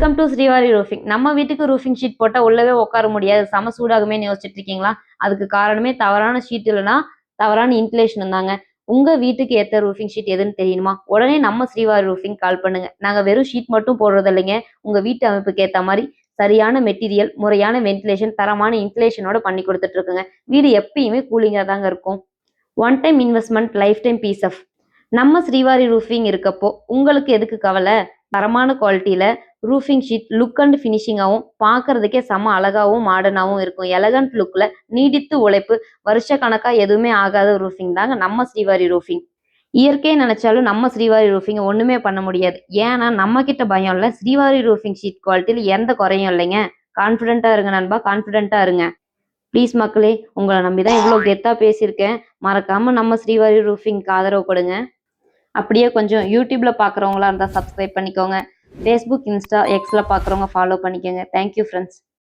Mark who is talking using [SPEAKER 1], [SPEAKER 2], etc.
[SPEAKER 1] Welcome to Srivari roofing. நம்ம வீட்டுக்கு roofing sheet போட்டா உள்ளவே உட்கார முடியாது, செம சூடாகுமேன்னு யோசிச்சுட்டு இருக்கீங்களா? அதுக்கு காரணமே தவறான ஷீட் இல்லைன்னா தவறான இன்சுலேஷன் தாங்க. உங்க வீட்டுக்கு ஏத்த ரூஃபிங் ஷீட் எதுன்னு தெரியணுமா? உடனே நம்ம ஸ்ரீவாரி ரூஃபிங் கால் பண்ணுங்க. நாங்க வெறும் ஷீட் மட்டும் போடுறது இல்லைங்க, உங்க வீட்டு அமைப்புக்கு ஏத்த மாதிரி சரியான மெட்டீரியல், முறையான வென்டிலேஷன், தரமான இன்சுலேஷனோட பண்ணி கொடுத்துட்டு இருக்குங்க. வீடு எப்பயுமே கூலிங்கா தாங்க இருக்கும். One time investment, life time peace of. நம்ம ஸ்ரீவாரி ரூஃபிங் இருக்கப்போ உங்களுக்கு எதுக்கு கவலை? தரமான குவாலிட்டியில ரூஃபிங் ஷீட் லுக் அண்ட் ஃபினிஷிங்காகவும் பார்க்கறதுக்கே செம அழகாகவும் மாடர்னாகவும் இருக்கும். எலகண்ட் லுக்ல நீடித்து உழைப்பு, வருஷ கணக்கா எதுவுமே ஆகாத ரூஃபிங் தாங்க நம்ம ஸ்ரீவாரி ரூஃபிங். இயற்கையை நினைச்சாலும் நம்ம ஸ்ரீவாரி ரூஃபிங் ஒண்ணுமே பண்ண முடியாது. ஏன்னா நம்ம கிட்ட பயம் இல்லை, ஸ்ரீவாரி ரூஃபிங் ஷீட் குவாலிட்டியில் எந்த குறையும் இல்லைங்க. கான்ஃபிடென்ட்டா இருங்க நண்பா, கான்ஃபிடென்ட்டா இருங்க. ப்ளீஸ் மக்களே, உங்களை நம்பி தான் இவ்வளோ கெத்தா பேசியிருக்கேன். மறக்காம நம்ம ஸ்ரீவாரி ரூஃபிங்க்கு ஆதரவு கொடுங்க. அப்படியே கொஞ்சம் யூடியூப்ல பார்க்குறவங்களா இருந்தால் சப்ஸ்கிரைப் பண்ணிக்கோங்க. ஃபேஸ்புக், இன்ஸ்டா, எக்ஸில் பார்க்குறவங்க ஃபாலோ பண்ணிக்கோங்க. Thank you friends.